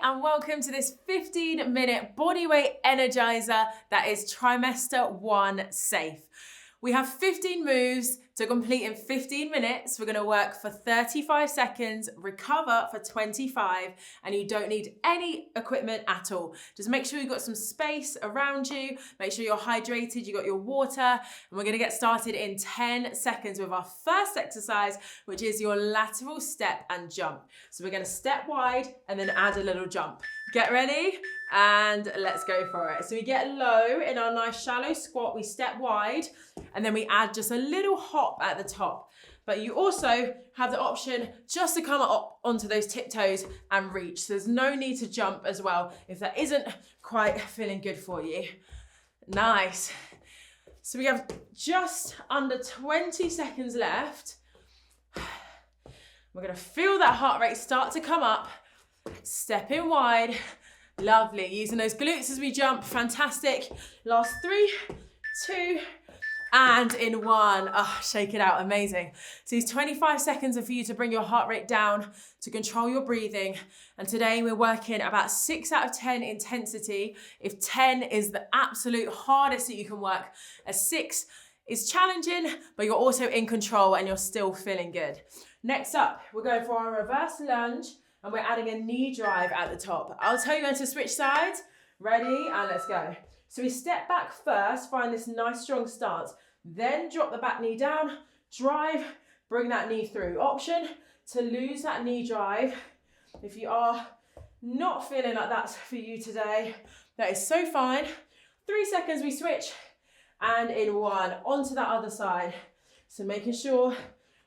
and welcome to this 15-minute bodyweight energizer that is trimester 1 safe. We have 15 moves to complete in 15 minutes. We're going to work for 35 seconds, recover for 25, and you don't need any equipment at all. Just make sure you've got some space around you, make sure you're hydrated, you got your water, and we're going to get started in 10 seconds with our first exercise, which is your lateral step and jump. So we're going to step wide and then add a little jump. Get ready and let's go for it. So we get low in our nice shallow squat, we step wide, and then we add just a little hop at the top. But you also have the option just to come up onto those tiptoes and reach. So there's no need to jump as well if that isn't quite feeling good for you. Nice. So we have just under 20 seconds left. We're gonna feel that heart rate start to come up. Stepping wide. Lovely. Using those glutes as we jump. Fantastic. Last 3, 2, and in 1. Oh, shake it out. Amazing. So these 25 seconds are for you to bring your heart rate down, to control your breathing. And today we're working about 6 out of 10 intensity. If 10 is the absolute hardest that you can work, a 6 is challenging, but you're also in control and you're still feeling good. Next up, we're going for our reverse lunge. And we're adding a knee drive at the top. I'll tell you when to switch sides. Ready? And let's go. So we step back first, find this nice strong stance. Then drop the back knee down, drive, bring that knee through. Option to lose that knee drive. If you are not feeling like that's for you today, that is so fine. 3 seconds we switch. And in 1, onto that other side. So making sure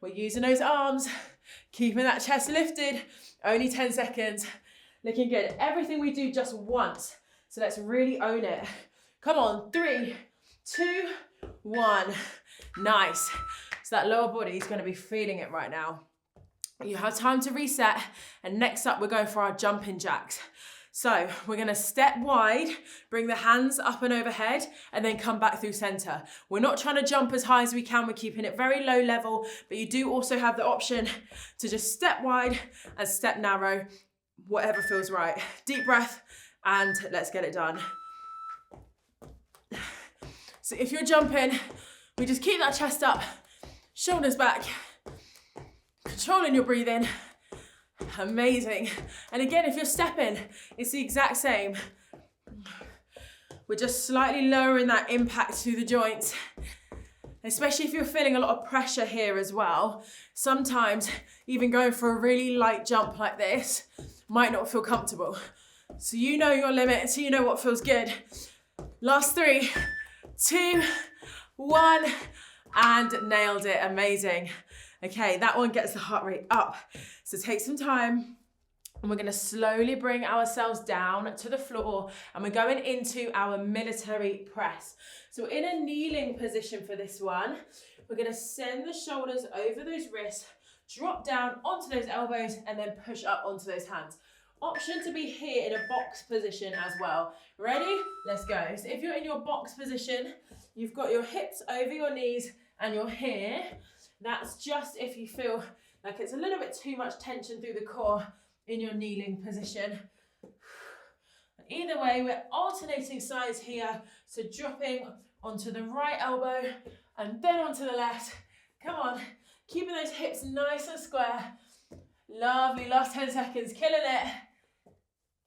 we're using those arms, keeping that chest lifted. Only 10 seconds. Looking good. Everything we do just once. So let's really own it. Come on. 3, 2, 1. Nice. So that lower body is going to be feeling it right now. You have time to reset. And next up, we're going for our jumping jacks. So we're going to step wide, bring the hands up and overhead, and then come back through center. We're not trying to jump as high as we can. We're keeping it very low level, but you do also have the option to just step wide and step narrow, whatever feels right. Deep breath, and let's get it done. So if you're jumping, we just keep that chest up, shoulders back, controlling your breathing. Amazing. And again, if you're stepping, it's the exact same. We're just slightly lowering that impact to the joints, especially if you're feeling a lot of pressure here as well. Sometimes even going for a really light jump like this might not feel comfortable. So you know your limits, so you know what feels good. Last 3, 2, 1, and nailed it. Amazing. Okay, that one gets the heart rate up. So take some time and we're gonna slowly bring ourselves down to the floor and we're going into our military press. So in a kneeling position for this one, we're gonna send the shoulders over those wrists, drop down onto those elbows and then push up onto those hands. Option to be here in a box position as well. Ready? Let's go. So if you're in your box position, you've got your hips over your knees and you're here. That's just if you feel like it's a little bit too much tension through the core in your kneeling position. Either way, we're alternating sides here. So dropping onto the right elbow and then onto the left. Come on, keeping those hips nice and square. Lovely, last 10 seconds, killing it.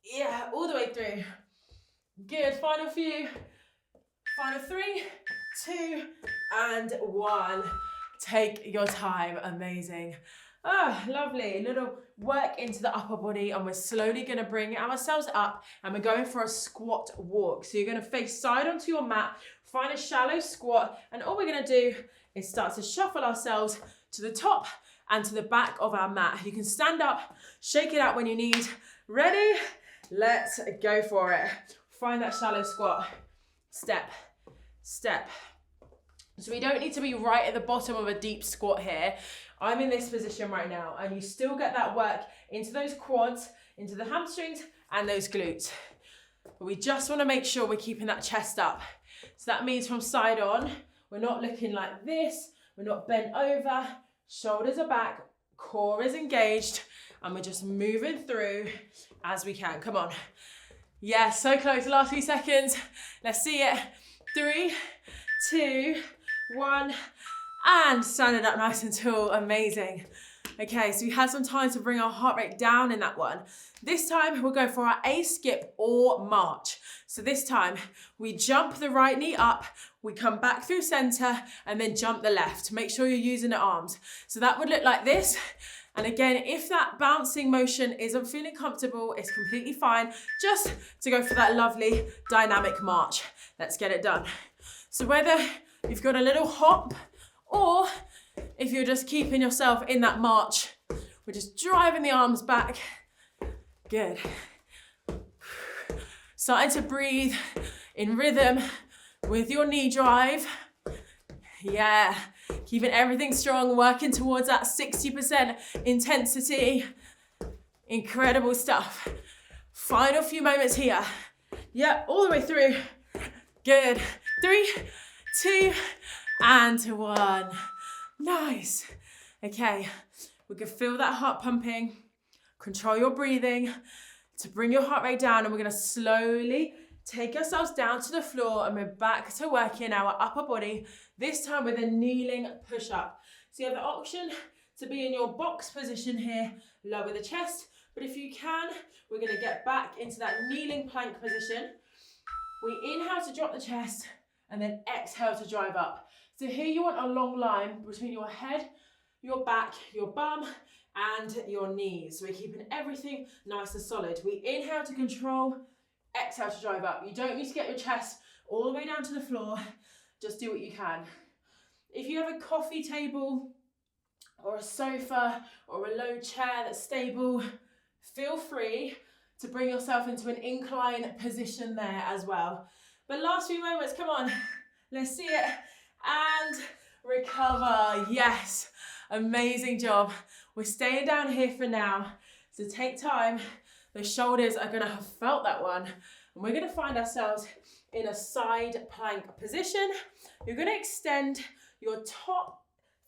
Yeah, all the way through. Good, final few. Final 3, 2, and 1. Take your time. Amazing. Ah, lovely. A little work into the upper body and we're slowly going to bring ourselves up and we're going for a squat walk. So you're going to face side onto your mat, find a shallow squat, and all we're going to do is start to shuffle ourselves to the top and to the back of our mat. You can stand up, shake it out when you need. Ready? Let's go for it. Find that shallow squat. Step, step. So we don't need to be right at the bottom of a deep squat here. I'm in this position right now and you still get that work into those quads, into the hamstrings and those glutes. But we just want to make sure we're keeping that chest up. So that means from side on, we're not looking like this, we're not bent over, shoulders are back, core is engaged, and we're just moving through as we can. Come on. Yeah, so close. Last few seconds. Let's see it. 3, 2, 1, and stand it up nice and tall. Amazing. Okay, so we had some time to bring our heart rate down in that one. This time we'll go for our A skip or march. So this time we jump the right knee up, we come back through center, and then jump the left. Make sure you're using the arms. So that would look like this. And again, if that bouncing motion isn't feeling comfortable, it's completely fine. Just to go for that lovely dynamic march. Let's get it done. So whether you've got a little hop or if you're just keeping yourself in that march, we're just driving the arms back. Good. Starting to breathe in rhythm with your knee drive. Yeah, keeping everything strong, working towards that 60% intensity. Incredible stuff. Final few moments here. Yep, all the way through. Good. 3, 2, and 1. Nice. Okay, we can feel that heart pumping. Control your breathing to bring your heart rate down, and we're gonna slowly take ourselves down to the floor, and we're back to working our upper body, this time with a kneeling push-up. So you have the option to be in your box position here, lower the chest, but if you can, we're gonna get back into that kneeling plank position. We inhale to drop the chest, and then exhale to drive up. So here you want a long line between your head, your back, your bum, and your knees. So we're keeping everything nice and solid. We inhale to control, exhale to drive up. You don't need to get your chest all the way down to the floor. Just do what you can. If you have a coffee table or a sofa or a low chair that's stable, feel free to bring yourself into an incline position there as well. But last few moments, come on, let's see it. And recover. Yes, amazing job. We're staying down here for now, so take time. The shoulders are gonna have felt that one, and we're gonna find ourselves in a side plank position. You're gonna extend your top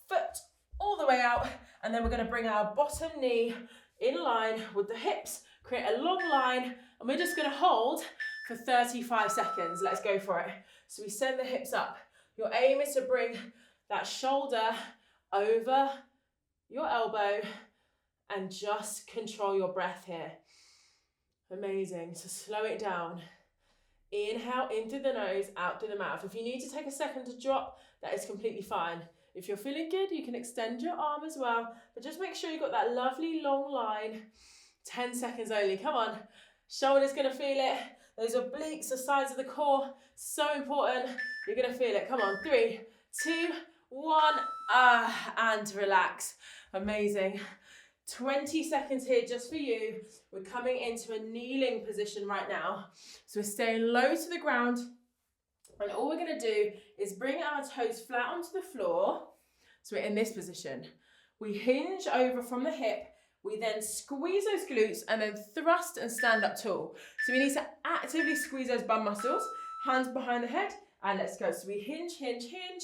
foot all the way out, and then we're gonna bring our bottom knee in line with the hips, create a long line, and we're just gonna hold for 35 seconds. Let's go for it. So we send the hips up. Your aim is to bring that shoulder over your elbow and just control your breath here. Amazing. So slow it down. Inhale in through the nose, out through the mouth. If you need to take a second to drop, that is completely fine. If you're feeling good, you can extend your arm as well, but just make sure you've got that lovely long line. 10 seconds only. Come on. Shoulders gonna feel it. Those obliques, the sides of the core, so important. You're gonna feel it. Come on, 3, 2, 1, and relax. Amazing. 20 seconds here just for you. We're coming into a kneeling position right now. So we're staying low to the ground. And all we're gonna do is bring our toes flat onto the floor. So we're in this position. We hinge over from the hip. We then squeeze those glutes and then thrust and stand up tall. So we need to actively squeeze those bum muscles, hands behind the head, and let's go. So we hinge, hinge, hinge,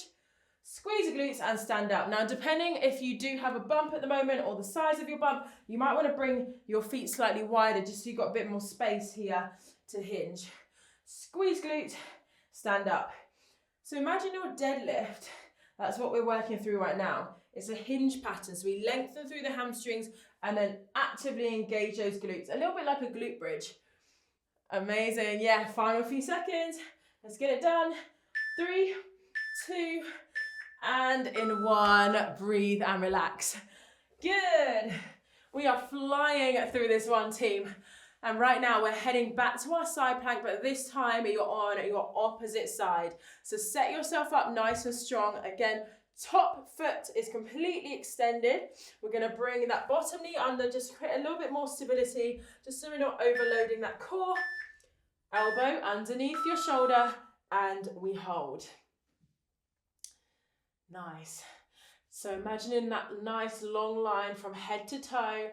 squeeze the glutes and stand up. Now, depending if you do have a bump at the moment or the size of your bump, you might want to bring your feet slightly wider just so you've got a bit more space here to hinge. Squeeze glute, stand up. So imagine your deadlift. That's what we're working through right now. It's a hinge pattern. So we lengthen through the hamstrings and then actively engage those glutes. A little bit like a glute bridge. Amazing. Yeah, final few seconds. Let's get it done. 3, 2, and in 1. Breathe and relax. Good. We are flying through this one, team. And right now we're heading back to our side plank, but this time you're on your opposite side. So set yourself up nice and strong. Again, top foot is completely extended. We're gonna bring that bottom knee under, just create a little bit more stability, just so we're not overloading that core. Elbow underneath your shoulder, and we hold. Nice. So imagining that nice long line from head to toe,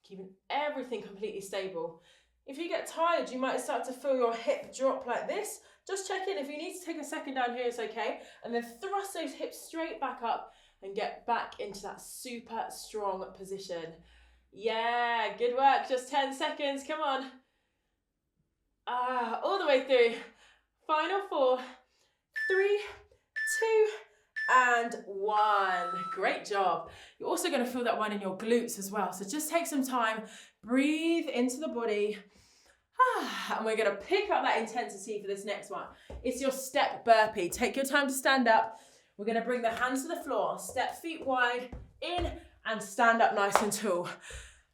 keeping everything completely stable. If you get tired, you might start to feel your hip drop like this. Just check in. If you need to take a second down here, it's okay. And then thrust those hips straight back up and get back into that super strong position. Yeah, good work. Just 10 seconds. Come on. All the way through. Final 4, 3, 2, and 1. Great job. You're also going to feel that one in your glutes as well. So just take some time, breathe into the body. And we're going to pick up that intensity for this next one. It's your step burpee. Take your time to stand up. We're going to bring the hands to the floor. Step feet wide, in, and stand up nice and tall.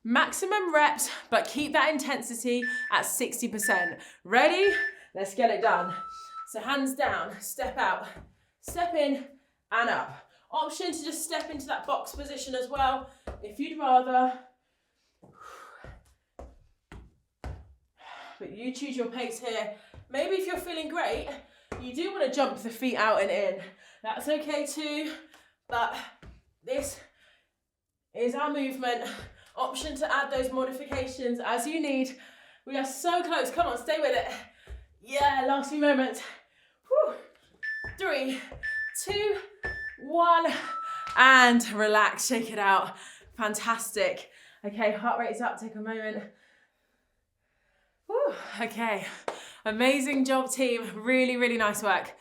Maximum reps, but keep that intensity at 60%. Ready? Let's get it done. So hands down, step out, step in, and up. Option to just step into that box position as well, if you'd rather. But you choose your pace here. Maybe if you're feeling great, you do want to jump the feet out and in. That's okay too, but this is our movement. Option to add those modifications as you need. We are so close. Come on, stay with it. Yeah, last few moments. Whew. 3, 2, 1, and relax, shake it out. Fantastic. Okay, heart rate's up, take a moment. Whew. Okay, amazing job team. Really, really nice work.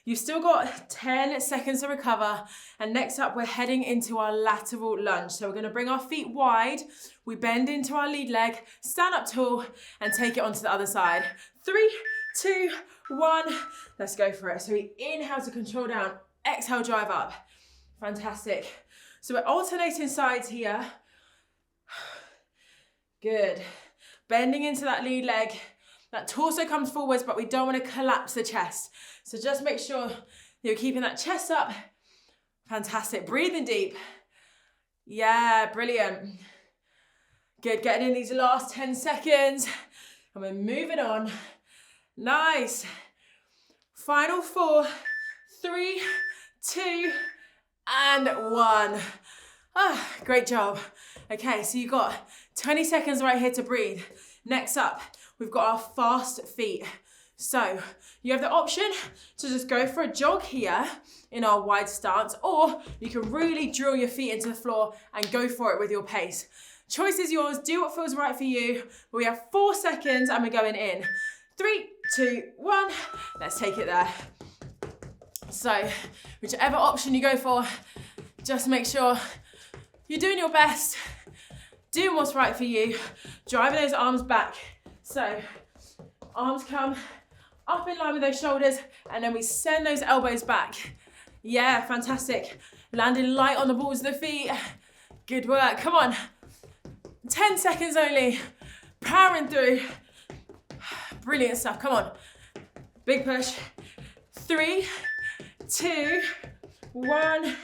You've still got 10 seconds to recover. And next up, we're heading into our lateral lunge. So we're gonna bring our feet wide. We bend into our lead leg, stand up tall, and take it onto the other side. 3, 2, 1. Let's go for it. So we inhale to control down, exhale, drive up. Fantastic. So we're alternating sides here. Good. Bending into that lead leg. That torso comes forwards, but we don't want to collapse the chest. So just make sure you're keeping that chest up. Fantastic. Breathing deep. Yeah, brilliant. Good. Getting in these last 10 seconds. And we're moving on. Nice. Final 4, 3, 2, and 1. Great job. Okay, so you've got 20 seconds right here to breathe. Next up, we've got our fast feet. So you have the option to just go for a jog here in our wide stance, or you can really drill your feet into the floor and go for it with your pace. Choice is yours. Do what feels right for you. We have 4 seconds and we're going in. 3, 2, 1. Let's take it there. So whichever option you go for, just make sure you're doing your best, doing what's right for you, driving those arms back. So arms come up in line with those shoulders, and then we send those elbows back. Yeah, fantastic. Landing light on the balls of the feet. Good work, come on. 10 seconds only, powering through. Brilliant stuff, come on. Big push. 3, 2, 1,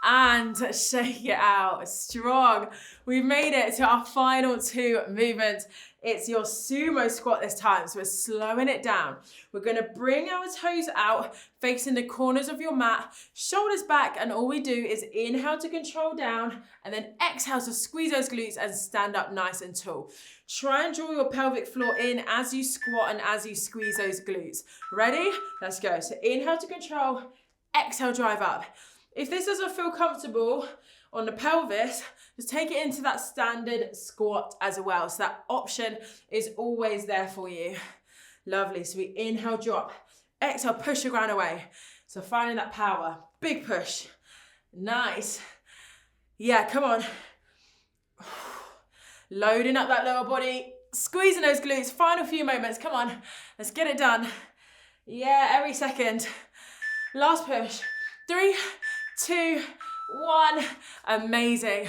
and shake it out. Strong. We've made it to our final 2 movements. It's your sumo squat this time, so we're slowing it down. We're gonna bring our toes out, facing the corners of your mat, shoulders back, and all we do is inhale to control down, and then exhale to squeeze those glutes and stand up nice and tall. Try and draw your pelvic floor in as you squat and as you squeeze those glutes. Ready? Let's go. So inhale to control, exhale, drive up. If this doesn't feel comfortable on the pelvis, just take it into that standard squat as well. So that option is always there for you. Lovely. So we inhale, drop. Exhale, push the ground away. So finding that power. Big push. Nice. Yeah, come on. Loading up that lower body. Squeezing those glutes. Final few moments. Come on. Let's get it done. Yeah, every second. Last push. 3, 2, 1. Amazing.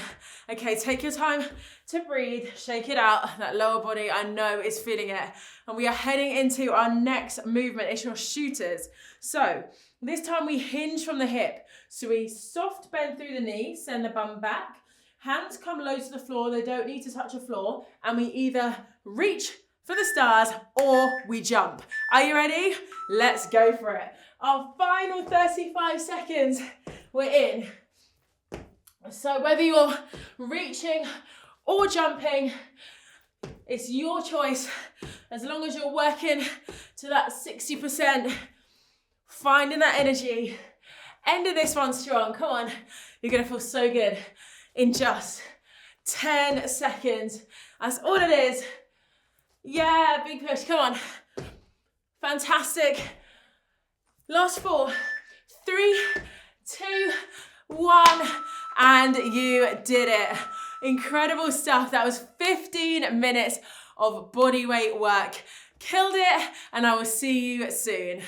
Okay, take your time to breathe. Shake it out. That lower body, I know, is feeling it. And we are heading into our next movement. It's your shooters. So this time we hinge from the hip. So we soft bend through the knee, send the bum back. Hands come low to the floor. They don't need to touch the floor. And we either reach for the stars or we jump. Are you ready? Let's go for it. Our final 35 seconds, we're in. So whether you're reaching or jumping, it's your choice. As long as you're working to that 60%, finding that energy, ending this one strong. Come on, you're gonna feel so good in just 10 seconds. That's all it is. Yeah, big push, come on. Fantastic. Last 4, 3, 2, 1, and you did it. Incredible stuff. That was 15 minutes of body weight work. Killed it, and I will see you soon.